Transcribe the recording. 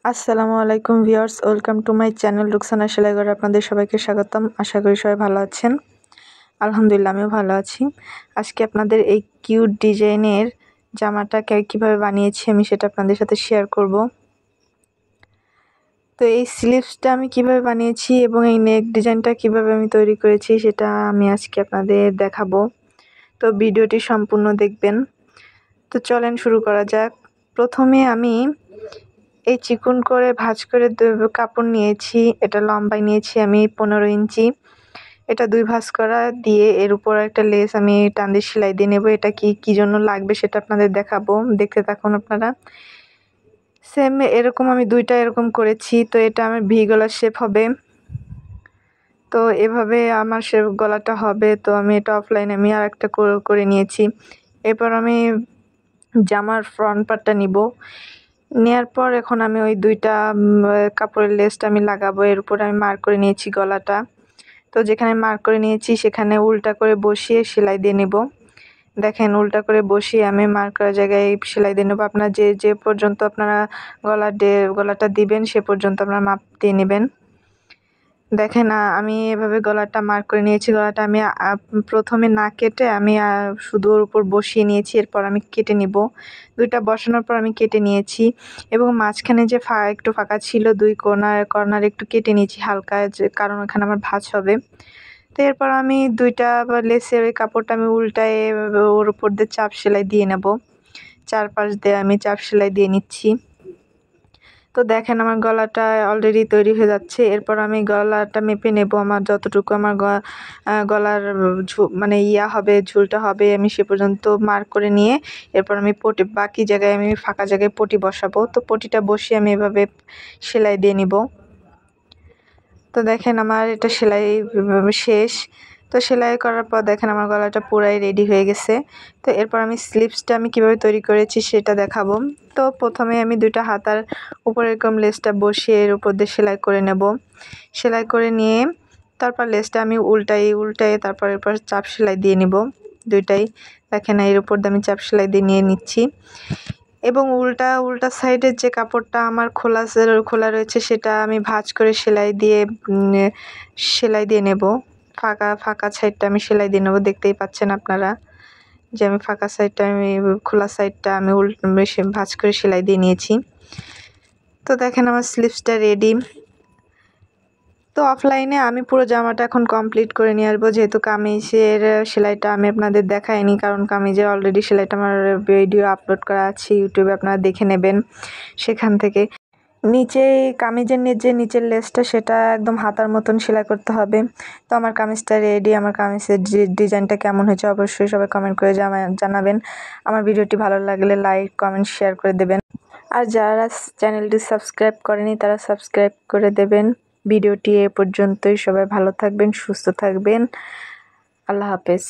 আসসালামু আলাইকুম viewers, welcome to my channel Ruksana সেলাইঘরে আপনাদের সবাইকে স্বাগতম। আশা করি সবাই ভালো আছেন। আলহামদুলিল্লাহ আমিও ভালো আছি। আজকে আপনাদের এই কিউট ডিজাইনের জামাটা কীভাবে বানিয়েছি আমি সেটা আপনাদের সাথে শেয়ার করব। তো এই স্লিভসটা আমি কিভাবে বানিয়েছি এবং এই নেক ডিজাইনটা কিভাবে আমি তৈরি করেছি সেটা আমি আজকে আপনাদের দেখাবো। তো ভিডিওটি সম্পূর্ণ দেখবেন। তো চলেন শুরু করা যাক। প্রথমে আমি এই চিকন করে ভাঁজ করে কাপড় নিয়েছি। এটা লম্বায় নিয়েছি আমি 15 ইঞ্চি। এটা 2 ভাঁজ করা দিয়ে এর উপর একটা লেস আমি টান দিয়ে সেলাই দিয়ে নেব। এটা কি জন্য লাগবে সেটা আপনাদের দেখাবো, দেখতে থাকুন আপনারা। সেম এরকম আমি 2টা এরকম করেছি। তো এটা আমার ভি গলার শেপ হবে। তো এভাবে আমার শেপ গলাটা হবে। তো আমি এটা অফলাইনে আমি আরেকটা করে নিয়েছি। এরপর আমি জামার ফ্রন্ট পার্টটা নিব। নেয়ার পর এখন আমি ওই 2টা কাপড়ের লেসটা আমি লাগাবো। এর উপর আমি মার্ক করে নিয়েছি গলাটা। তো যেখানে মার্ক করে নিয়েছি সেখানে উল্টা করে বসিয়ে সেলাই দিয়ে নেব। দেখেন উল্টা করে বসিয়ে আমি মার্ক করা জায়গায় সেলাই দিয়ে নেব। আপনারা যে পর্যন্ত আপনারা গলাটা দিবেন সে পর্যন্ত আপনারা মাপ দিয়ে নেবেন। দেখেন আমি এভাবে গলাটা মার্ক করে নিয়েছি। গলাটা আমি প্রথমে না কেটে আমি শুধু ওর উপর বসিয়ে নিয়েছি। এরপর আমি কেটে নিব। 2টা বসানোর পর আমি কেটে নিয়েছি এবং মাঝখানে যে একটু ফাঁকা ছিল 2 কর্নার একটু কেটে নিয়েছি হালকা, কারণ ওখানে আমার ভাঁজ হবে। তো এরপর আমি 2টা লেসের ওই কাপড়টা আমি উল্টায় ওর উপর দিয়ে চাপ সেলাই দিয়ে নেব। চারপাশ দিয়ে আমি চাপ সেলাই দিয়ে নিচ্ছি। তো দেখেন আমার গলাটা অলরেডি তৈরি হয়ে যাচ্ছে। এরপর আমি গলাটা মেপে নেব। আমার যতটুকু আমার গলার মানে হবে, ঝুলটা হবে আমি সে পর্যন্ত মার্ক করে নিয়ে এরপর আমি বাকি জায়গায় আমি ফাঁকা জায়গায় পটি বসাবো। তো পটিটা বসিয়ে আমি এভাবে সেলাই দিয়ে নিব। তো দেখেন আমার এটা সেলাই শেষ। তো সেলাই করার পর দেখেন আমার গলাটা পুরাই রেডি হয়ে গেছে। তো এরপর আমি স্লিভসটা আমি কিভাবে তৈরি করেছি সেটা দেখাবো। তো প্রথমে আমি 2টা হাতার উপরে এরকম লেসটা বসিয়ে এর উপর দিয়ে সেলাই করে নেব। সেলাই করে নিয়ে তারপর লেসটা আমি উল্টাই তারপর এরপর চাপ সেলাই দিয়ে নিব। 2টাই দেখেন এর উপর দিয়ে আমি চাপ সেলাই দিয়ে নিয়ে নিচ্ছি এবং উল্টা সাইডের যে কাপড়টা আমার খোলা রয়েছে সেটা আমি ভাঁজ করে সেলাই দিয়ে নেব। ফাঁকা সাইডটা আমি সেলাই দিয়ে নেব। দেখতেই পাচ্ছেন আপনারা যে আমি ফাঁকা সাইডটা আমি খোলা সাইডটা আমি ভাঁজ করে সেলাই দিয়ে নিয়েছি। তো দেখেন আমার স্লিভসটা রেডি। তো অফলাইনে আমি পুরো জামাটা এখন কমপ্লিট করে নিয়ে আসবো, যেহেতু কামিজের সেলাইটা আমি আপনাদের দেখাইনি, কারণ কামিজের অলরেডি সেলাইটা আমার ভিডিও আপলোড করা আছে ইউটিউবে, আপনারা দেখে নেবেন সেখান থেকে। কামিজের নিচের লেসটা সেটা একদম হাতার মতন সেলাই করতে হবে। তো আমার কামিজটা রেডি। আমার কামিজের ডিজাইনটা কেমন হয়েছে অবশ্যই সবাই কমেন্ট করে জানাবেন। আমার ভিডিওটি ভালো লাগলে লাইক কমেন্ট শেয়ার করে দেবেন। আর যারা চ্যানেলটি সাবস্ক্রাইব করেনি তারা সাবস্ক্রাইব করে দেবেন। ভিডিওটি এ পর্যন্তই। সবাই ভালো থাকবেন, সুস্থ থাকবেন। আল্লাহ হাফেজ।